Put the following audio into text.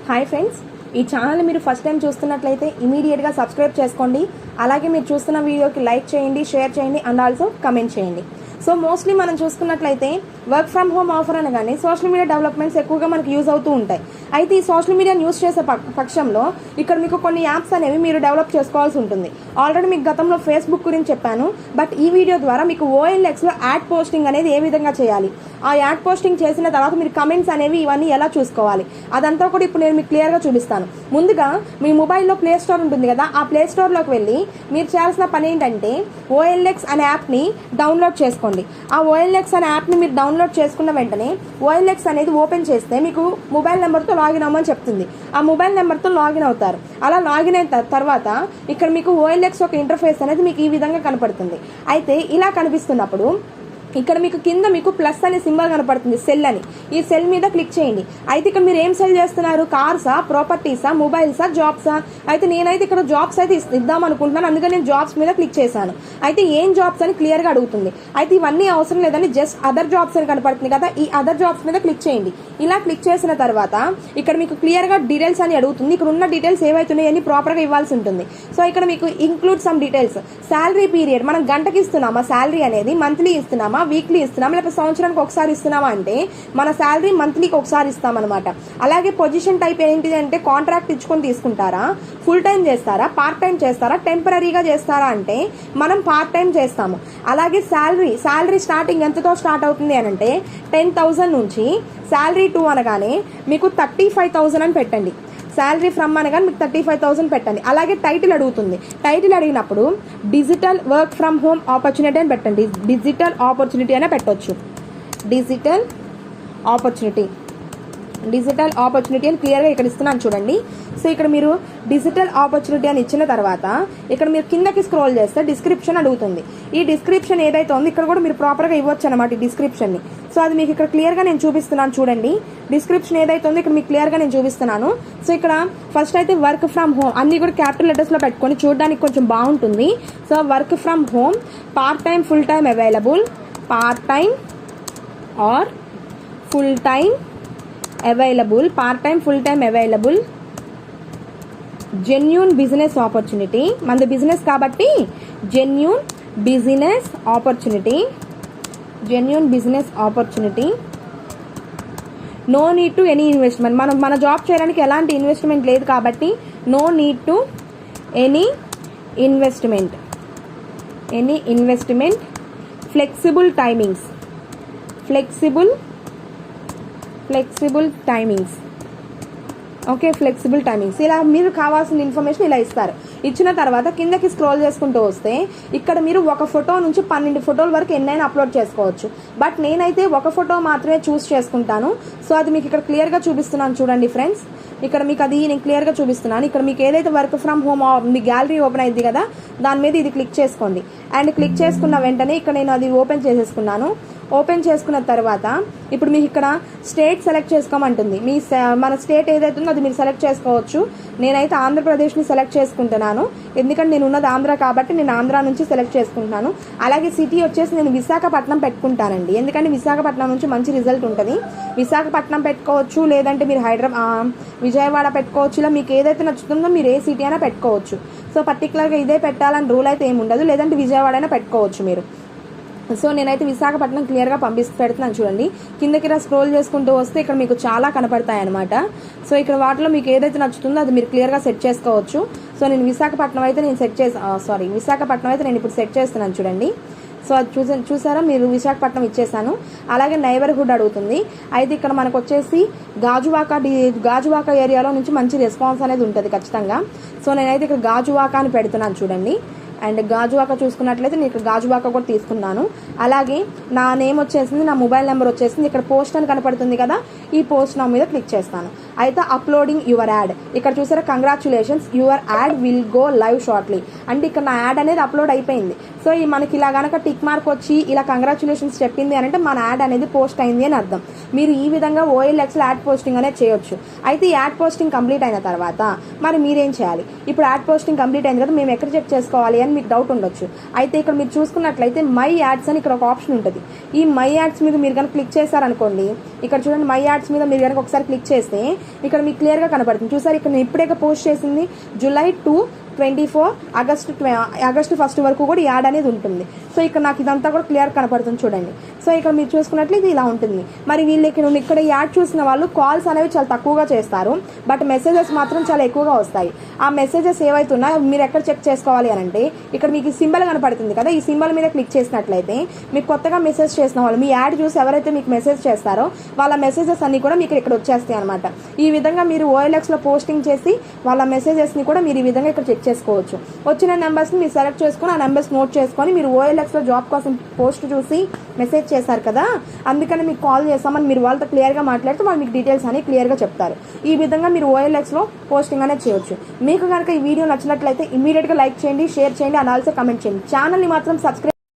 Hi friends, ఈ channel మీరు first time చూస్తున్నట్లయితే ఇమీడియట్గా సబ్స్క్రైబ్ చేసుకోండి. అలాగే మీరు చూస్తున్న వీడియోకి లైక్ చేయండి, షేర్ చేయండి అండ్ ఆల్సో కమెంట్ చేయండి. సో మోస్ట్లీ మనం చూసుకున్నట్లయితే వర్క్ ఫ్రమ్ హోమ్ ఆఫర్ అనగానే సోషల్ మీడియా డెవలప్మెంట్స్ ఎక్కువగా మనకు యూజ్ అవుతూ ఉంటాయి. అయితే ఈ సోషల్ మీడియాని యూజ్ చేసే పక్షంలో ఇక్కడ మీకు కొన్ని యాప్స్ అనేవి మీరు డెవలప్ చేసుకోవాల్సి ఉంటుంది. ఆల్రెడీ మీకు గతంలో ఫేస్బుక్ గురించి చెప్పాను, బట్ ఈ వీడియో ద్వారా మీకు OLXలో యాడ్ పోస్టింగ్ అనేది ఏ విధంగా చేయాలి, ఆ యాడ్ పోస్టింగ్ చేసిన తర్వాత మీరు కమెంట్స్ అనేవి ఇవన్నీ ఎలా చూసుకోవాలి, అదంతా కూడా ఇప్పుడు నేను మీకు క్లియర్గా చూపిస్తాను. ముందుగా మీ మొబైల్లో ప్లే స్టోర్ ఉంటుంది కదా, ఆ ప్లే స్టోర్లోకి వెళ్ళి మీరు చేయాల్సిన పని ఏంటంటే OLX అనే యాప్ని డౌన్లోడ్ చేసుకోండి. ఆ OLX అనే యాప్ని మీరు డౌన్లోడ్ చేసుకున్న వెంటనే OLX అనేది ఓపెన్ చేస్తే మీకు మొబైల్ నెంబర్తో లాగిన్ అవ్వమని చెప్తుంది. ఆ మొబైల్ నెంబర్తో లాగిన్ అవుతారు. అలా లాగిన్ అయిన తర్వాత ఇక్కడ మీకు OLX ఒక ఇంటర్ఫేస్ అనేది మీకు ఈ విధంగా కనపడుతుంది. అయితే ఇలా కనిపిస్తున్నప్పుడు ఇక్కడ మీకు కింద మీకు ప్లస్ అనే సింబల్ కనపడుతుంది, సెల్ అని. ఈ సెల్ మీద క్లిక్ చేయండి. అయితే ఇక్కడ మీరు ఏం సెల్ చేస్తున్నారు, కార్సా, ప్రాపర్టీసా, మొబైల్సా, జాబ్సా? అయితే నేనైతే ఇక్కడ జాబ్స్ అయితే ఇద్దాం అనుకుంటున్నాను, అందుకని నేను జాబ్స్ మీద క్లిక్ చేశాను. అయితే ఏం జాబ్స్ అని క్లియర్గా అడుగుతుంది. అయితే ఇవన్నీ అవసరం లేదని జస్ట్ అదర్ జాబ్స్ అని కనపడుతుంది కదా, ఈ అదర్ జాబ్స్ మీద క్లిక్ చేయండి. ఇలా క్లిక్ చేసిన తర్వాత ఇక్కడ మీకు క్లియర్గా డీటెయిల్స్ అని అడుగుతుంది. ఇక్కడ ఉన్న డీటెయిల్స్ ఏవైతున్నాయి అని ప్రాపర్గా ఇవ్వాల్సి ఉంటుంది. సో ఇక్కడ మీకు include some details. Salary period, మనం గంటకి ఇస్తున్నామా శాలరీ అనేది, మంత్లీ ఇస్తున్నామా, వీక్లీ ఇస్తున్నామా, లేకపోతే సంవత్సరానికి ఒకసారి ఇస్తున్నామా అంటే మన శాలరీ మంత్లీకి ఒకసారి ఇస్తామన్నమాట. అలాగే పొజిషన్ టైప్ ఏంటిది అంటే కాంట్రాక్ట్ ఇచ్చుకొని తీసుకుంటారా, ఫుల్ టైం చేస్తారా, పార్ట్ టైం చేస్తారా, టెంపరీగా చేస్తారా అంటే మనం పార్ట్ టైం చేస్తాము. అలాగే శాలరీ స్టార్టింగ్ ఎంతతో స్టార్ట్ అవుతుంది అని అంటే 10,000 నుంచి శాలరీ 2 అనగానే మీకు 35,000 అని పెట్టండి. శాలరీ ఫ్రమ్ అనగానే మీకు 35,000 పెట్టండి. అలాగే టైటిల్ అడుగుతుంది. టైటిల్ అడిగినప్పుడు digital work from home opportunity అని పెట్టండి. డిజిటల్ ఆపర్చునిటీ అనే పెట్టవచ్చు. డిజిటల్ ఆపర్చునిటీ అని క్లియర్గా ఇక్కడ ఇస్తున్నాను చూడండి. సో ఇక్కడ మీరు డిజిటల్ ఆపర్చునిటీ అని ఇచ్చిన తర్వాత ఇక్కడ మీరు కిందకి స్క్రోల్ చేస్తే డిస్క్రిప్షన్ అడుగుతుంది. ఈ డిస్క్రిప్షన్ ఏదైతే ఉందో ఇక్కడ కూడా మీరు ప్రాపర్గా ఇవ్వచ్చు అనమాట ఈ డిస్క్రిప్షన్ని. సో అది మీకు ఇక్కడ క్లియర్గా నేను చూపిస్తున్నాను చూడండి. డిస్క్రిప్షన్ ఏదైతే ఉందో ఇక్కడ మీకు క్లియర్గా నేను చూపిస్తున్నాను. సో ఇక్కడ ఫస్ట్ అయితే వర్క్ ఫ్రమ్ హోమ్ అన్ని కూడా క్యాపిటల్ లెటర్స్లో పెట్టుకొని చూడడానికి కొంచెం బాగుంటుంది. So work from home, part time, full time available, part time or full time available, part time, full time available, genuine business opportunity, మనది బిజినెస్ కాబట్టి genuine business opportunity, no need to any investment, మన job చేయడానికి ఎలాంటి investment లేదు కాబట్టి no need to any investment, flexible timings. ఇలా మీరు కావాల్సిన ఇన్ఫర్మేషన్ ఇలా ఇస్తారు. ఇచ్చిన తర్వాత కిందకి స్క్రోల్ చేసుకుంటూ వస్తే ఇక్కడ మీరు ఒక ఫోటో నుంచి 12 ఫోటోల వరకు ఎన్నైనా అప్లోడ్ చేసుకోవచ్చు. బట్ నేనైతే ఒక ఫోటో మాత్రమే చూస్ చేసుకుంటాను. సో అది మీకు ఇక్కడ క్లియర్గా చూపిస్తున్నాను చూడండి ఫ్రెండ్స్. ఇక్కడ మీకు అది నేను క్లియర్గా చూపిస్తున్నాను. ఇక్కడ మీకు ఏదైతే work from home me gallery open అయింది కదా, దాని మీద ఇది క్లిక్ చేసుకోండి. అండ్ క్లిక్ చేసుకున్న వెంటనే ఇక్కడ నేను అది ఓపెన్ చేసేసుకున్నాను. ఓపెన్ చేసుకున్న తర్వాత ఇప్పుడు మీకు ఇక్కడ స్టేట్ సెలెక్ట్ చేసుకోమంటుంది. మన స్టేట్ ఏదైతే ఉందో అది మీరు సెలెక్ట్ చేసుకోవచ్చు. నేనైతే ఆంధ్రప్రదేశ్ని సెలెక్ట్ చేసుకుంటున్నాను, ఎందుకంటే నేను ఉన్నది ఆంధ్ర కాబట్టి నేను ఆంధ్ర నుంచి సెలెక్ట్ చేసుకుంటున్నాను. అలాగే సిటీ వచ్చేసి నేను విశాఖపట్నం పెట్టుకుంటానండి, ఎందుకంటే విశాఖపట్నం నుంచి మంచి రిజల్ట్ ఉంటుంది. విశాఖపట్నం పెట్టుకోవచ్చు, లేదంటే మీరు విజయవాడ పెట్టుకోవచ్చు. ఇలా మీకు ఏదైతే నచ్చుతుందో మీరు ఏ సిటీ అయినా పెట్టుకోవచ్చు. సో పర్టికులర్గా ఇదే పెట్టాలని రూల్ అయితే ఏమి ఉండదు, లేదంటే విజయవాడ అయినా పెట్టుకోవచ్చు మీరు. సో నేనైతే విశాఖపట్నం క్లియర్గా పెడుతున్నాను చూడండి. కిందకి స్క్రోల్ చేసుకుంటూ వస్తే ఇక్కడ మీకు చాలా కనపడతాయి అనమాట. సో ఇక్కడ వాటిలో మీకు ఏదైతే నచ్చుతుందో అది మీరు క్లియర్గా సెట్ చేసుకోవచ్చు. సో నేను విశాఖపట్నం అయితే నేను ఇప్పుడు సెట్ చేస్తున్నాను చూడండి. సో అది చూసారా, మీరు విశాఖపట్నం ఇచ్చేసాను. అలాగే నైబర్హుడ్ అడుగుతుంది. అయితే ఇక్కడ మనకు వచ్చేసి గాజువాక ఏరియాలో నుంచి మంచి రెస్పాన్స్ అనేది ఉంటుంది ఖచ్చితంగా. సో నేనైతే ఇక్కడ గాజువాక అని పెడుతున్నాను చూడండి. అండ్ గాజువాక చూసుకున్నట్లయితే నేను ఇక్కడ గాజువాక కూడా తీసుకున్నాను. అలాగే నా నేమ్ వచ్చేసింది, నా మొబైల్ నెంబర్ వచ్చేసింది. ఇక్కడ పోస్ట్ అని కనపడుతుంది కదా, ఈ పోస్ట్ నా మీద క్లిక్ చేస్తాను. అయితే అప్లోడింగ్ యువర్ యాడ్, ఇక్కడ చూసారా congratulations your add will go live shortly అంటే ఇక్కడ నా యాడ్ అనేది అప్లోడ్ అయిపోయింది. సో ఈ మనకి ఇలా కనుక టిక్ మార్క్ వచ్చి ఇలా కంగ్రాచులేషన్స్ చెప్పింది అని అంటే మన యాడ్ అనేది పోస్ట్ అయింది అని అర్థం. మీరు ఈ విధంగా OLXలో యాడ్ పోస్టింగ్ అనేది చేయొచ్చు. అయితే ఈ యాడ్ పోస్టింగ్ కంప్లీట్ అయిన తర్వాత మరి మీరేం చేయాలి? ఇప్పుడు యాడ్ పోస్టింగ్ కంప్లీట్ అయింది కదా, మేము ఎక్కడ చెక్ చేసుకోవాలి అని మీకు డౌట్ ఉండొచ్చు. అయితే ఇక్కడ మీరు చూసుకున్నట్లయితే మై యాడ్స్ అని ఇక్కడ ఒక ఆప్షన్ ఉంటుంది. ఈ మై యాడ్స్ మీద మీరు కనుక క్లిక్ చేశారనుకోండి, ఇక్కడ చూడండి మై యాడ్స్ మీద మీరు కనుక ఒకసారి క్లిక్ చేస్తే ఇక్కడ మీకు క్లియర్గా కనబడుతుంది. చూసారు, ఇక్కడ నేను ఇప్పుడే పోస్ట్ చేసింది July 24 ఆగస్టు 1 వరకు కూడా ఈ యాడ్ అనేది ఉంటుంది. సో ఇక్కడ నాకు ఇదంతా కూడా క్లియర్ కనపడుతుంది చూడండి. సో ఇక్కడ మీరు చూసుకున్నట్లయితే ఇలా ఉంటుంది. మరి వీళ్ళకి ఇక్కడ యాడ్ చూసిన వాళ్ళు కాల్స్ అనేవి చాలా తక్కువగా చేస్తారు, బట్ మెసేజెస్ మాత్రం చాలా ఎక్కువగా వస్తాయి. ఆ మెసేజెస్ ఏవైతున్నాయో మీరు ఎక్కడ చెక్ చేసుకోవాలి అని అంటే ఇక్కడ మీకు సింబల్ కనపడుతుంది కదా, ఈ సింబల్ మీద క్లిక్ చేసినట్లయితే మీకు కొత్తగా మెసేజ్ చేసిన వాళ్ళు మీ యాడ్ చూసి ఎవరైతే మీకు మెసేజ్ చేస్తారో వాళ్ళ మెసేజెస్ అన్ని కూడా మీకు ఇక్కడ వచ్చేస్తాయి అనమాట. ఈ విధంగా మీరు OLXలో పోస్టింగ్ చేసి వాళ్ళ మెసేజెస్ని కూడా మీరు ఈ విధంగా ఇక్కడ చెక్ చేసుకోవచ్చు. వచ్చిన నెంబర్స్ని మీరు సెలెక్ట్ చేసుకొని ఆ నెంబర్స్ నోట్ చేసుకొని మీరు OLXలో జాబ్ కోసం పోస్ట్ చూసి మెసేజ్ చేశారు కదా, అందుకని మీకు కాల్ చేస్తామని మీరు వాళ్ళతో క్లియర్గా మాట్లాడితే వాళ్ళు మీకు డీటెయిల్స్ అని క్లియర్గా చెప్తారు. ఈ విధంగా మీరు OLXలో పోస్టింగ్ అనేది చేయొచ్చు. మీకు కనుక ఈ వీడియో నచ్చినట్లయితే ఇమీడియట్గా లైక్ చేయండి, షేర్ చేయండి అండ్ ఆల్సో కమెంట్ చేయండి. ఛానల్ని మాత్రం సబ్స్క్రైబ్